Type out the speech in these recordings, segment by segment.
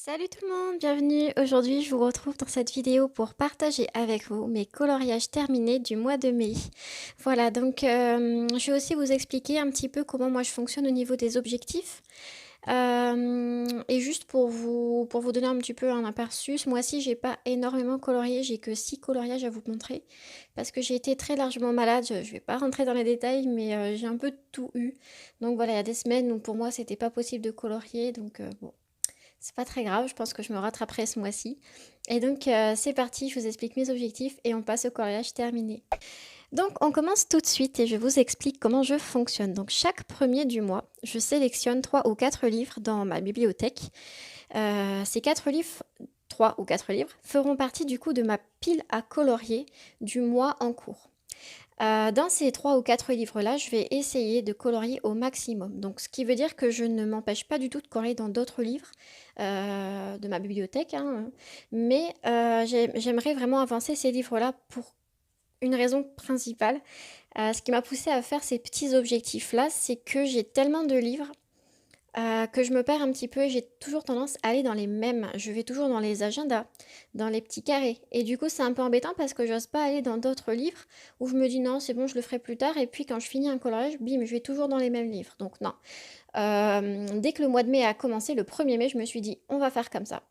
Salut tout le monde, bienvenue. Aujourd'hui, je vous retrouve dans cette vidéo pour partager avec vous mes coloriages terminés du mois de mai. Voilà, donc je vais aussi vous expliquer un petit peu comment moi je fonctionne au niveau des objectifs. Et juste pour vous donner un petit peu un aperçu, ce mois-ci, j'ai pas énormément colorié, j'ai que 6 coloriages à vous montrer parce que j'ai été très largement malade. Je vais pas rentrer dans les détails, mais j'ai un peu tout eu. Donc voilà, il y a des semaines où pour moi c'était pas possible de colorier, donc bon. C'est pas très grave, je pense que je me rattraperai ce mois-ci. Et donc c'est parti, je vous explique mes objectifs et on passe au coloriage terminé. Donc on commence tout de suite et je vous explique comment je fonctionne. Donc chaque premier du mois, je sélectionne 3 ou 4 livres dans ma bibliothèque. Ces 4 livres, 3 ou 4 livres, feront partie du coup de ma pile à colorier du mois en cours. Dans ces 3 ou 4 livres-là, je vais essayer de colorier au maximum. Donc, ce qui veut dire que je ne m'empêche pas du tout de colorier dans d'autres livres de ma bibliothèque, hein, mais j'aimerais vraiment avancer ces livres-là pour une raison principale. Ce qui m'a poussé à faire ces petits objectifs-là, c'est que j'ai tellement de livres que je me perds un petit peu et j'ai toujours tendance à aller dans les mêmes. Je vais toujours dans les agendas, dans les petits carrés. Et du coup, c'est un peu embêtant parce que j'ose pas aller dans d'autres livres où je me dis non, c'est bon, je le ferai plus tard. Et puis quand je finis un coloriage, bim, je vais toujours dans les mêmes livres. Donc non. Dès que le mois de mai a commencé, le 1er mai, je me suis dit on va faire comme ça.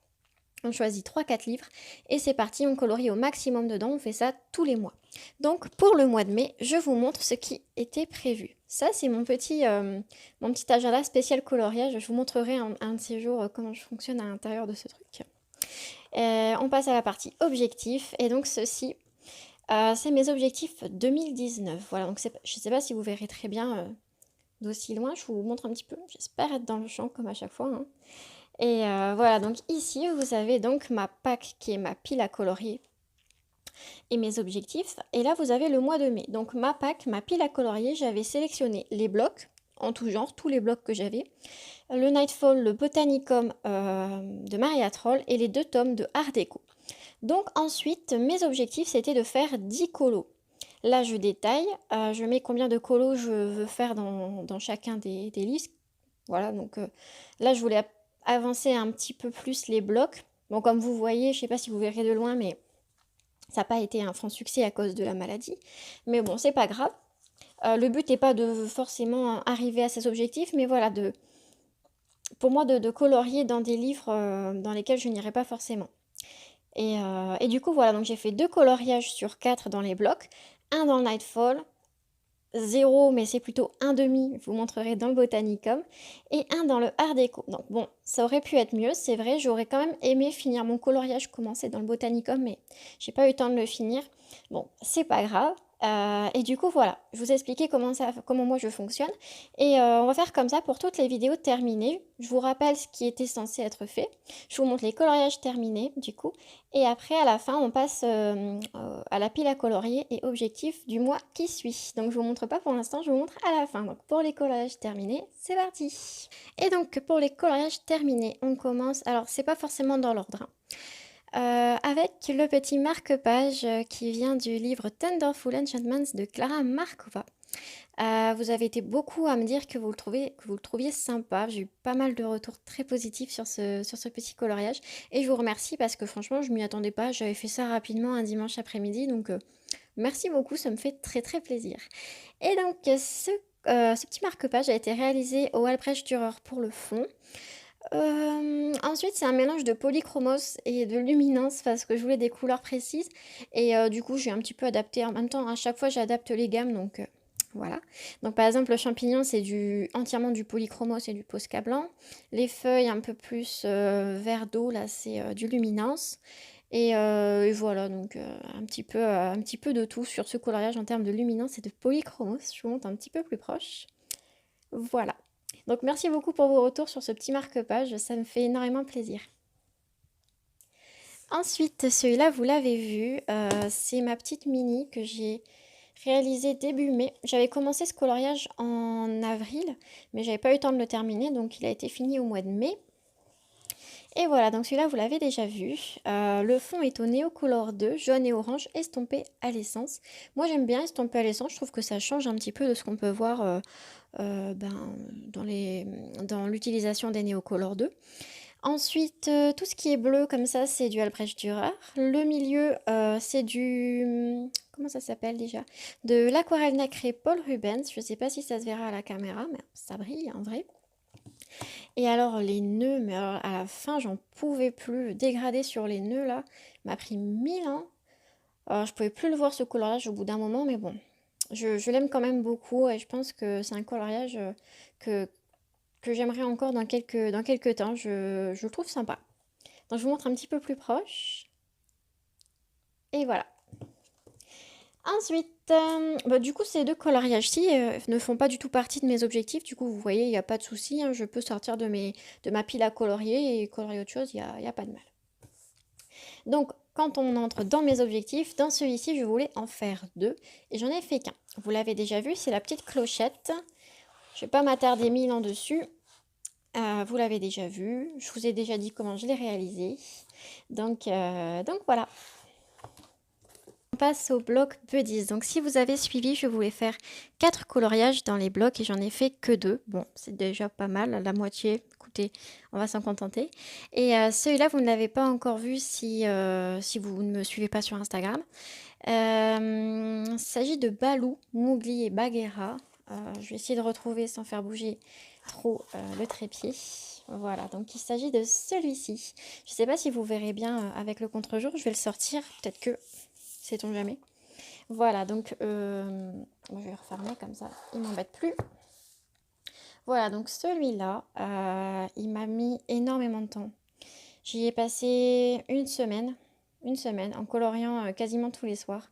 On choisit 3-4 livres et c'est parti, on colorie au maximum dedans, on fait ça tous les mois. Donc pour le mois de mai, je vous montre ce qui était prévu. Ça c'est mon petit agenda spécial coloriage, je vous montrerai un de ces jours comment je fonctionne à l'intérieur de ce truc. On passe à la partie objectifs et donc ceci, c'est mes objectifs 2019. Voilà, donc je ne sais pas si vous verrez très bien d'aussi loin, je vous montre un petit peu, j'espère être dans le champ comme à chaque fois, hein. Et voilà, donc ici, vous avez donc ma PAC qui est ma pile à colorier et mes objectifs. Et là, vous avez le mois de mai. Donc ma PAC, ma pile à colorier, j'avais sélectionné les blocs en tout genre, tous les blocs que j'avais. Le Nightfall, le Botanicum de Maria Troll et les 2 tomes de Art Déco. Donc ensuite, mes objectifs, c'était de faire 10 colos. Là, je détaille, je mets combien de colos je veux faire dans chacun des listes. Voilà, donc là, je voulais avancer un petit peu plus les blocs. Bon, comme vous voyez, je sais pas si vous verrez de loin, mais ça n'a pas été un franc succès à cause de la maladie. Mais bon, c'est pas grave. Le but n'est pas de forcément arriver à ces objectifs, mais voilà, pour moi, de colorier dans des livres dans lesquels je n'irai pas forcément. Et du coup, voilà, donc j'ai fait 2 coloriages sur 4 dans les blocs, un dans le Nightfall, 0, mais c'est plutôt un demi, je vous montrerai dans le Botanicum, et un dans le Art Déco. Donc bon, ça aurait pu être mieux, c'est vrai, j'aurais quand même aimé finir mon coloriage commencé dans le Botanicum, mais j'ai pas eu le temps de le finir. Bon, c'est pas grave. Et du coup, voilà, je vous ai expliqué comment moi je fonctionne. Et on va faire comme ça pour toutes les vidéos terminées. Je vous rappelle ce qui était censé être fait. Je vous montre les coloriages terminés, du coup. Et après, à la fin, on passe à la pile à colorier et objectif du mois qui suit. Donc, je vous montre pas pour l'instant, je vous montre à la fin. Donc, pour les coloriages terminés, c'est parti. Et donc, pour les coloriages terminés, on commence. Alors, c'est pas forcément dans l'ordre, hein. Avec le petit marque-page qui vient du livre Thunderful Enchantments de Clara Markova. Vous avez été beaucoup à me dire que vous le trouviez sympa. J'ai eu pas mal de retours très positifs sur ce petit coloriage. Et je vous remercie parce que franchement, je m'y attendais pas. J'avais fait ça rapidement un dimanche après-midi. Donc, merci beaucoup, ça me fait très très plaisir. Et donc, ce petit marque-page a été réalisé au Albrecht Dürer pour le fond. Ensuite, c'est un mélange de polychromos et de luminance parce que je voulais des couleurs précises. Et du coup, j'ai un petit peu adapté. En même temps, à chaque fois, j'adapte les gammes. Donc, voilà. Donc, par exemple, le champignon, c'est entièrement du polychromos et du Posca blanc. Les feuilles, un peu plus vert d'eau, là, c'est du luminance. Et voilà, donc un petit peu de tout sur ce coloriage en termes de luminance et de polychromos. Je vous montre un petit peu plus proche. Voilà. Donc merci beaucoup pour vos retours sur ce petit marque-page, ça me fait énormément plaisir. Ensuite, celui-là, vous l'avez vu, c'est ma petite mini que j'ai réalisée début mai. J'avais commencé ce coloriage en avril, mais j'avais pas eu le temps de le terminer, donc il a été fini au mois de mai. Et voilà, donc celui-là, vous l'avez déjà vu. Le fond est au Neocolor 2, jaune et orange, estompé à l'essence. Moi, j'aime bien estomper à l'essence, je trouve que ça change un petit peu de ce qu'on peut voir dans l'utilisation des Neocolor 2. Ensuite, tout ce qui est bleu comme ça, c'est du Albrecht Dürer. Le milieu, c'est du... comment ça s'appelle déjà? De l'aquarelle nacrée Paul Rubens. Je sais pas si ça se verra à la caméra, mais ça brille en vrai. Et alors les nœuds, mais alors à la fin, j'en pouvais plus. Le dégradé sur les nœuds là m'a pris 1000 ans. Alors, je pouvais plus le voir ce coloriage au bout d'un moment, mais bon, je l'aime quand même beaucoup et je pense que c'est un coloriage que, que j'aimerais encore dans quelques temps. Je le trouve sympa. Donc je vous montre un petit peu plus proche. Et voilà. Ensuite, bah, du coup, ces deux coloriages-ci ne font pas du tout partie de mes objectifs. Du coup, vous voyez, il n'y a pas de souci, hein, je peux sortir de ma pile à colorier et colorier autre chose, il y a pas de mal. Donc, quand on entre dans mes objectifs, dans celui-ci, je voulais en faire deux et j'en ai fait qu'un. Vous l'avez déjà vu, c'est la petite clochette. Je ne vais pas m'attarder mille ans dessus. Vous l'avez déjà vu, je vous ai déjà dit comment je l'ai réalisé. Donc voilà. On passe au bloc Buddies. Donc si vous avez suivi, je voulais faire 4 coloriages dans les blocs et j'en ai fait que 2. Bon, c'est déjà pas mal, la moitié. Écoutez, on va s'en contenter. Et celui-là, vous ne l'avez pas encore vu si vous ne me suivez pas sur Instagram. Il s'agit de Balou, Mowgli et Bagheera. Je vais essayer de retrouver sans faire bouger trop le trépied. Voilà, donc il s'agit de celui-ci. Je ne sais pas si vous verrez bien avec le contre-jour. Je vais le sortir, peut-être que... sait-on jamais. Voilà, donc je vais refermer comme ça, il m'embête plus. Voilà, donc celui-là, il m'a mis énormément de temps. J'y ai passé une semaine en coloriant quasiment tous les soirs.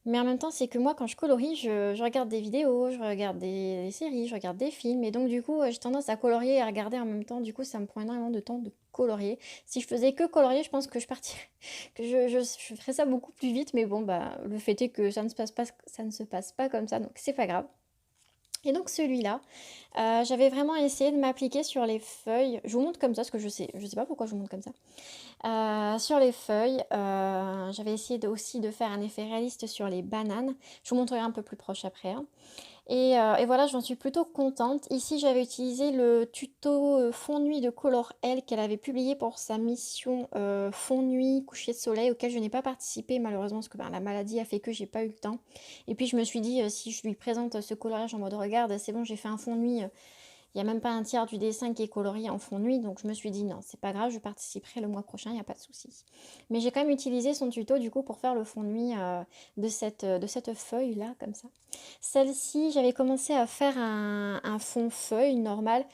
Mais en même temps, c'est que moi, quand je colorie, je regarde des vidéos, je regarde des séries, je regarde des films. Et donc, du coup, j'ai tendance à colorier et à regarder en même temps. Du coup, ça me prend énormément de temps de colorier. Si je faisais que colorier, je pense que je partirais, que je ferais ça beaucoup plus vite. Mais bon, bah, le fait est que ça ne se passe pas comme ça, donc c'est pas grave. Et donc celui-là, j'avais vraiment essayé de m'appliquer sur les feuilles. Je vous montre comme ça, parce que je sais pas pourquoi je vous montre comme ça. Sur les feuilles, j'avais essayé aussi de faire un effet réaliste sur les bananes. Je vous montrerai un peu plus proche après, hein. Et voilà, j'en suis plutôt contente. Ici, j'avais utilisé le tuto fond nuit de Color L qu'elle avait publié pour sa mission fond nuit coucher de soleil auquel je n'ai pas participé malheureusement parce que la maladie a fait que j'ai pas eu le temps. Et puis je me suis dit si je lui présente ce coloriage en mode regarde, c'est bon, j'ai fait un fond nuit. Il n'y a même pas un tiers du dessin qui est colorié en fond nuit, donc je me suis dit non, c'est pas grave, je participerai le mois prochain, il n'y a pas de souci. Mais j'ai quand même utilisé son tuto du coup pour faire le fond nuit de cette feuille-là, comme ça. Celle-ci, j'avais commencé à faire un fond feuille normal,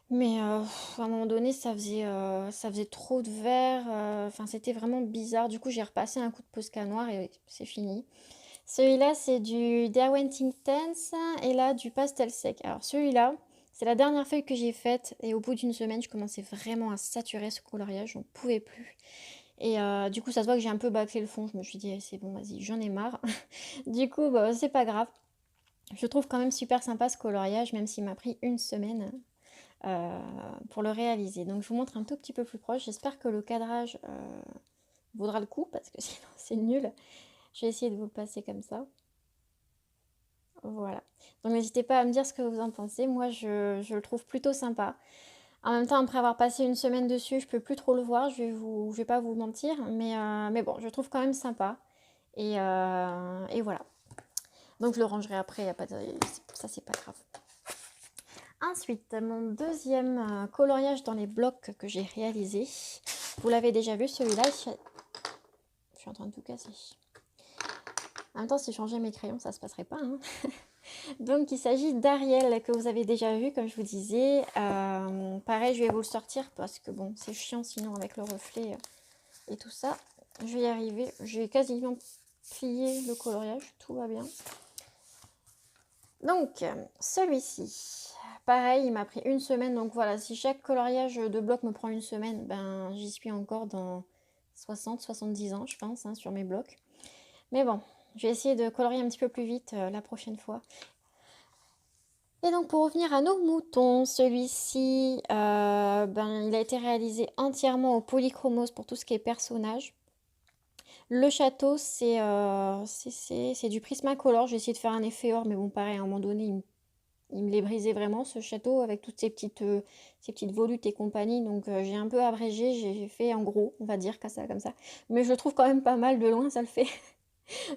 mais à un moment donné, ça faisait trop de vert, enfin c'était vraiment bizarre. Du coup, j'ai repassé un coup de Posca noir et c'est fini. Celui-là, c'est du Derwent Intense et là, du pastel sec. Alors celui-là, c'est la dernière feuille que j'ai faite et au bout d'une semaine, je commençais vraiment à saturer ce coloriage, j'en pouvais plus. Et du coup, ça se voit que j'ai un peu bâclé le fond. Je me suis dit, eh, c'est bon, vas-y, j'en ai marre. Du coup, bah, c'est pas grave. Je trouve quand même super sympa ce coloriage, même s'il m'a pris une semaine euh, pour le réaliser. Donc, je vous montre un tout petit peu plus proche. J'espère que le cadrage vaudra le coup parce que sinon, c'est nul. Je vais essayer de vous le passer comme ça. Voilà. Donc n'hésitez pas à me dire ce que vous en pensez. Moi, je le trouve plutôt sympa. En même temps, après avoir passé une semaine dessus, je peux plus trop le voir. Je vais pas vous mentir, mais bon, je le trouve quand même sympa. Et voilà. Donc je le rangerai après. Y a pas de, ça, c'est pas grave. Ensuite, mon deuxième coloriage dans les blocs que j'ai réalisé. Vous l'avez déjà vu, celui-là. Je suis en train de tout casser. En même temps, si je changeais mes crayons, ça se passerait pas, hein. Donc il s'agit d'Ariel que vous avez déjà vu comme je vous disais. Pareil, je vais vous le sortir parce que bon, c'est chiant sinon avec le reflet et tout ça. Je vais y arriver. J'ai quasiment plié le coloriage, tout va bien. Donc celui-ci, pareil, il m'a pris une semaine. Donc voilà, si chaque coloriage de bloc me prend une semaine, ben j'y suis encore dans 60-70 ans, je pense, hein, sur mes blocs. Mais bon, je vais essayer de colorier un petit peu plus vite la prochaine fois. Et donc pour revenir à nos moutons, celui-ci, il a été réalisé entièrement au polychromos pour tout ce qui est personnage. Le château, c'est du Prismacolor. J'ai essayé de faire un effet or, mais bon, pareil, à un moment donné, Il me l'est brisé vraiment ce château avec toutes ces petites volutes et compagnie. Donc j'ai un peu abrégé, j'ai fait en gros, on va dire, comme ça. Mais je le trouve quand même pas mal de loin, ça le fait.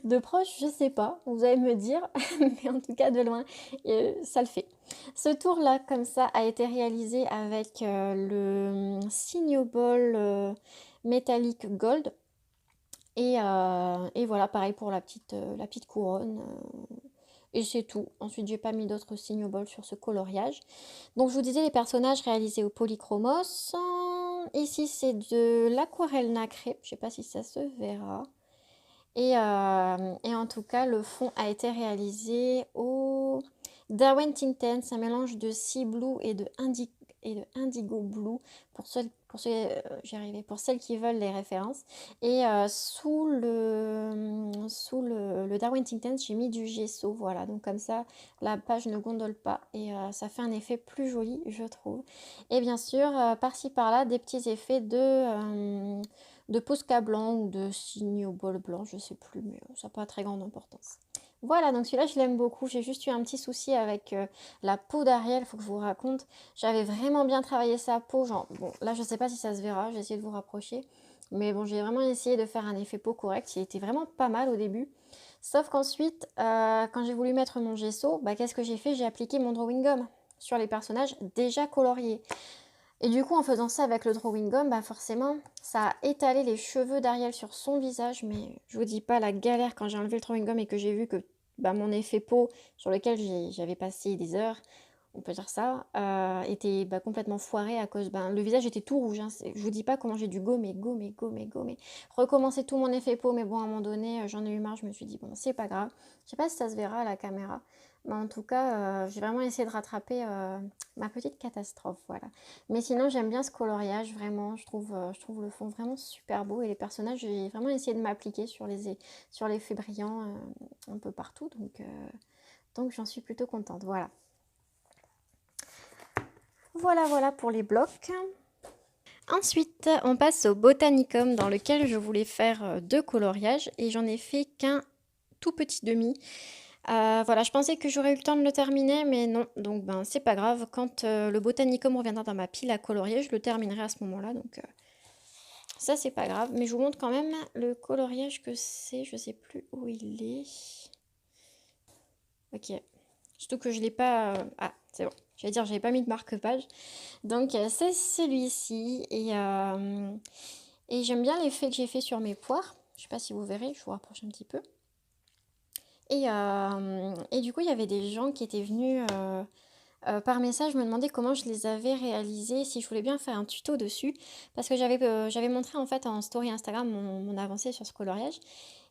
De proche, je sais pas, vous allez me dire, mais en tout cas de loin, ça le fait. Ce tour-là, comme ça, a été réalisé avec le Signoball Metallic Gold. Et voilà, pareil pour la petite couronne. Et c'est tout. Ensuite, j'ai pas mis d'autres Signoball sur ce coloriage. Donc, je vous disais les personnages réalisés au polychromos. Ici, c'est de l'aquarelle nacrée. Je sais pas si ça se verra. Et en tout cas, le fond a été réalisé au Darwin Tinten. C'est un mélange de Sea Blue et de Indigo Blue j'y arrivais, pour celles qui veulent les références. Et sous le Darwin Tinten, j'ai mis du gesso. Voilà, donc comme ça, la page ne gondole pas. Et ça fait un effet plus joli, je trouve. Et bien sûr, par-ci par-là, des petits effets de Posca blanc ou de Signoball blanc, je sais plus, mais ça n'a pas très grande importance. Voilà, donc celui-là, je l'aime beaucoup. J'ai juste eu un petit souci avec la peau d'Ariel, faut que je vous raconte. J'avais vraiment bien travaillé sa peau, genre, bon, là, je sais pas si ça se verra, j'ai essayé de vous rapprocher. Mais bon, j'ai vraiment essayé de faire un effet peau correct. Il était vraiment pas mal au début. Sauf qu'ensuite, quand j'ai voulu mettre mon gesso, bah, qu'est-ce que j'ai fait? J'ai appliqué mon drawing gum sur les personnages déjà coloriés. Et du coup, en faisant ça avec le drawing gum, bah forcément, ça a étalé les cheveux d'Ariel sur son visage. Mais je vous dis pas la galère quand j'ai enlevé le drawing gum et que j'ai vu que bah, mon effet peau, sur lequel j'avais passé des heures, on peut dire ça, était bah, complètement foiré à cause... Ben, le visage était tout rouge. Hein. Je vous dis pas comment j'ai dû gommer. Recommencer tout mon effet peau, mais bon, à un moment donné, j'en ai eu marre. Je me suis dit, bon, c'est pas grave. Je sais pas si ça se verra à la caméra. Mais en tout cas, j'ai vraiment essayé de rattraper ma petite catastrophe. Voilà. Mais sinon, j'aime bien ce coloriage, vraiment. Je trouve le fond vraiment super beau. Et les personnages, j'ai vraiment essayé de m'appliquer sur les faits brillants un peu partout. Donc j'en suis plutôt contente. Voilà. Voilà pour les blocs. Ensuite, on passe au Botanicum dans lequel je voulais faire deux coloriages et j'en ai fait qu'un tout petit demi. Voilà, je pensais que j'aurais eu le temps de le terminer, mais non. Donc, ben, c'est pas grave. Quand le Botanicum reviendra dans ma pile à colorier, je le terminerai à ce moment-là. Donc, ça, c'est pas grave. Mais je vous montre quand même le coloriage que c'est. Je sais plus où il est. Ok. Surtout que je l'ai pas... Ah, c'est bon. J'allais dire, j'avais pas mis de marque-page. Donc, c'est celui-ci. Et j'aime bien l'effet que j'ai fait sur mes poires. Je sais pas si vous verrez, je vous rapproche un petit peu. Et du coup, il y avait des gens qui étaient venus par message me demander comment je les avais réalisés, si je voulais bien faire un tuto dessus. Parce que j'avais montré en fait en story Instagram mon avancée sur ce coloriage.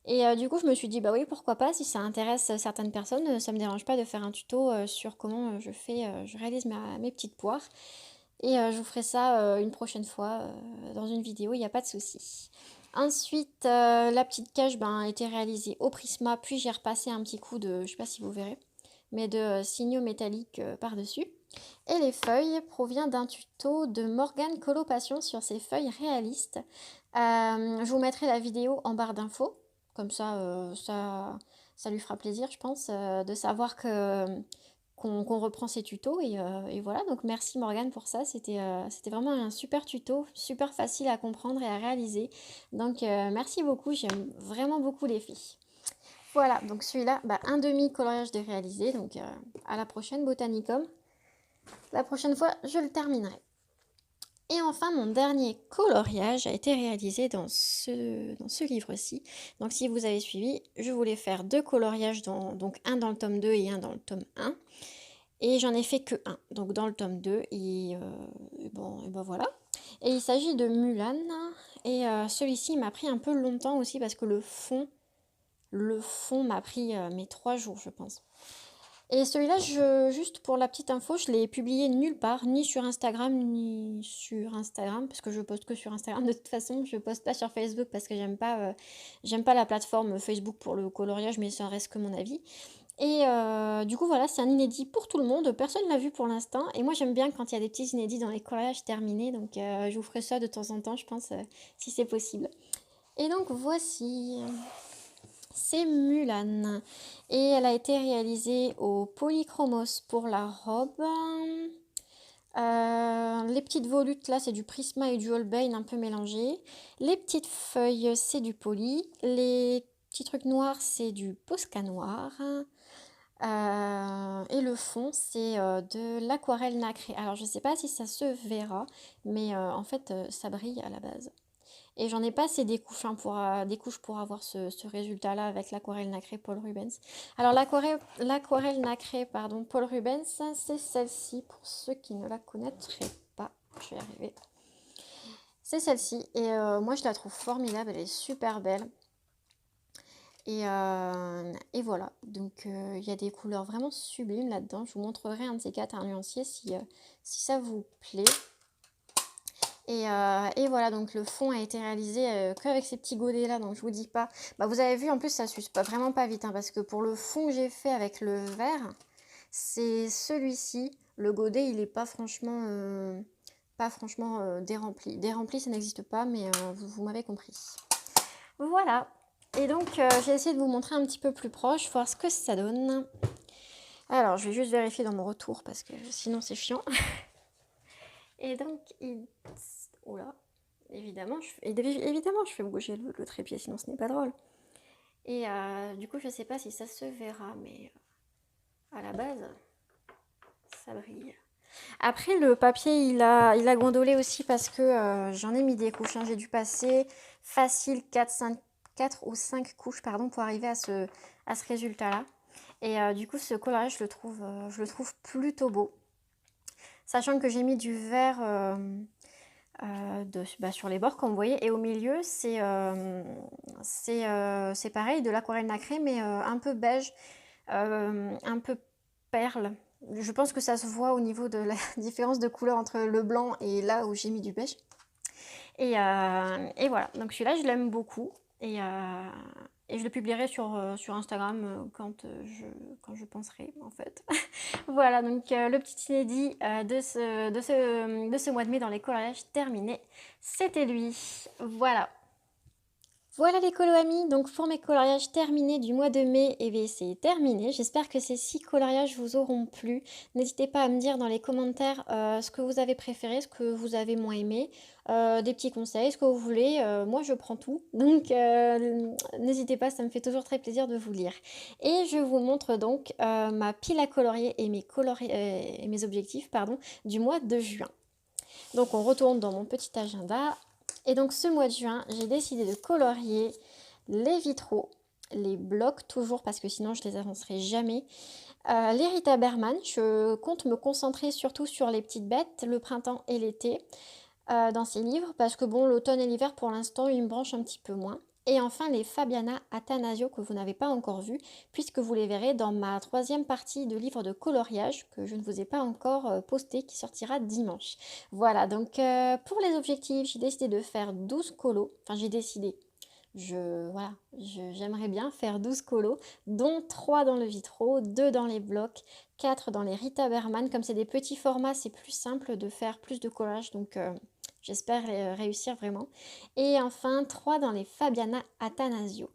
Et du coup, je me suis dit, bah oui, pourquoi pas, si ça intéresse certaines personnes, ça me dérange pas de faire un tuto sur comment je réalise mes petites poires. Et je vous ferai ça une prochaine fois dans une vidéo, il n'y a pas de souci. Ensuite, la petite cage ben, a été réalisée au Prisma, puis j'ai repassé un petit coup de, je sais pas si vous verrez, mais de signaux métalliques par-dessus. Et les feuilles proviennent d'un tuto de Morgane Colopassion sur ses feuilles réalistes. Je vous mettrai la vidéo en barre d'infos, comme ça lui fera plaisir, je pense, de savoir qu'on reprend ces tutos. Et voilà, donc merci Morgane pour ça. C'était vraiment un super tuto, super facile à comprendre et à réaliser. Donc merci beaucoup, j'aime vraiment beaucoup les filles. Voilà, donc celui-là, bah, un demi coloriage de réalisé. Donc à la prochaine Botanicum. La prochaine fois, je le terminerai. Et enfin, mon dernier coloriage a été réalisé dans ce livre-ci. Donc si vous avez suivi, je voulais faire deux coloriages, donc un dans le tome 2 et un dans le tome 1. Et j'en ai fait que un, donc dans le tome 2. Et ben voilà. Et il s'agit de Mulan. Et celui-ci m'a pris un peu longtemps aussi parce que le fond m'a pris mes 3 jours, je pense. Et celui-là, juste pour la petite info, je l'ai publié nulle part, ni sur Instagram, parce que je poste que sur Instagram de toute façon. Je poste pas sur Facebook parce que j'aime pas la plateforme Facebook pour le coloriage, mais ça reste que mon avis. Et du coup, voilà, c'est un inédit pour tout le monde. Personne ne l'a vu pour l'instant. Et moi, j'aime bien quand il y a des petits inédits dans les coloriages terminés. Donc, je vous ferai ça de temps en temps, je pense, si c'est possible. Et donc, voici. c'est Mulan. Et elle a été réalisée au polychromos pour la robe. Les petites volutes là, c'est du Prisma et du Holbein un peu mélangé. Les petites feuilles, c'est du poly. Les petits trucs noirs, c'est du Posca noir. Et le fond, c'est de l'aquarelle nacrée. Alors, je sais pas si ça se verra, mais en fait, ça brille à la base. Et j'en ai pas assez des couches pour avoir ce résultat-là avec l'aquarelle nacrée Paul Rubens. Alors, l'aquarelle nacrée, pardon, Paul Rubens, c'est celle-ci pour ceux qui ne la connaîtraient pas. Je vais y arriver. C'est celle-ci. Et moi, je la trouve formidable. Elle est super belle. Et voilà, donc il y a des couleurs vraiment sublimes là-dedans. Je vous montrerai un de ces quatre, un nuancier, si ça vous plaît. Et voilà, donc le fond a été réalisé qu'avec ces petits godets là, donc je vous dis pas. Bah, vous avez vu, en plus ça s'use pas, vraiment pas vite, hein, parce que pour le fond que j'ai fait avec le vert, c'est celui-ci. Le godet, il est pas franchement dérempli. Dérempli, ça n'existe pas, mais vous m'avez compris. Voilà. Et donc, j'ai essayé de vous montrer un petit peu plus proche, voir ce que ça donne. Alors, je vais juste vérifier dans mon retour, parce que sinon c'est chiant. Et donc, oula, évidemment, je fais bouger le trépied, sinon ce n'est pas drôle. Et du coup, je sais pas si ça se verra, mais à la base, ça brille. Après, le papier, il a gondolé aussi parce que j'en ai mis des couches, hein. J'ai dû passer facile 4 ou 5 couches pardon, pour arriver à ce résultat-là. Et du coup, ce coloriage, je le trouve plutôt beau. Sachant que j'ai mis du vert sur les bords, comme vous voyez. Et au milieu, c'est pareil, de l'aquarelle nacrée, mais un peu beige, un peu perle. Je pense que ça se voit au niveau de la différence de couleur entre le blanc et là où j'ai mis du beige. Et voilà, donc celui-là, je l'aime beaucoup. Et je le publierai sur Instagram quand je penserai, en fait. Voilà, donc le petit inédit de ce mois de mai dans les coloriages terminés, c'était lui. Voilà. Voilà les colo amis, donc pour mes coloriages terminés du mois de mai, et bien c'est terminé. J'espère que ces 6 coloriages vous auront plu. N'hésitez pas à me dire dans les commentaires ce que vous avez préféré, ce que vous avez moins aimé, des petits conseils, ce que vous voulez. Moi je prends tout, donc n'hésitez pas, ça me fait toujours très plaisir de vous lire. Et je vous montre donc ma pile à colorier et mes objectifs du mois de juin. Donc on retourne dans mon petit agenda. Et donc ce mois de juin, j'ai décidé de colorier les vitraux, les blocs toujours parce que sinon je les avancerai jamais. Les Rita Berman, je compte me concentrer surtout sur les petites bêtes, le printemps et l'été dans ces livres parce que bon, l'automne et l'hiver pour l'instant, ils me branchent un petit peu moins. Et enfin les Fabiana Attanasio que vous n'avez pas encore vu, puisque vous les verrez dans ma 3e partie de livre de coloriage que je ne vous ai pas encore posté, qui sortira dimanche. Voilà, donc pour les objectifs, j'ai décidé de faire 12 colos. Enfin, j'ai décidé. J'aimerais bien faire 12 colos, dont 3 dans le vitraux, 2 dans les blocs, 4 dans les Rita Berman. Comme c'est des petits formats, c'est plus simple de faire plus de collage, donc j'espère réussir vraiment. Et enfin, 3 dans les Fabiana Attanasio.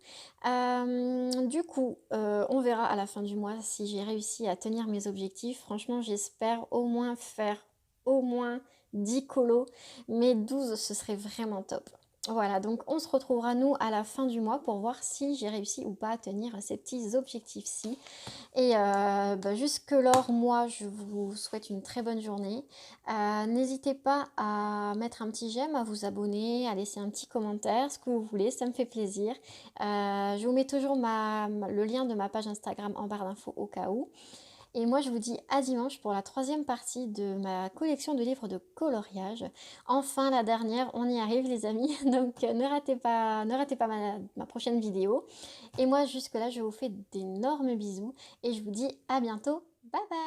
Du coup, on verra à la fin du mois si j'ai réussi à tenir mes objectifs. Franchement, j'espère au moins faire au moins 10 colos, mais 12, ce serait vraiment top. Voilà, donc on se retrouvera nous à la fin du mois pour voir si j'ai réussi ou pas à tenir ces petits objectifs-ci. Et jusque-lors, moi, je vous souhaite une très bonne journée. N'hésitez pas à mettre un petit j'aime, à vous abonner, à laisser un petit commentaire, ce que vous voulez, ça me fait plaisir. Je vous mets toujours le lien de ma page Instagram en barre d'infos au cas où. Et moi, je vous dis à dimanche pour la 3e partie de ma collection de livres de coloriage. Enfin, la dernière, on y arrive les amis. Donc, ne ratez pas ma prochaine vidéo. Et moi, jusque-là, je vous fais d'énormes bisous. Et je vous dis à bientôt. Bye bye!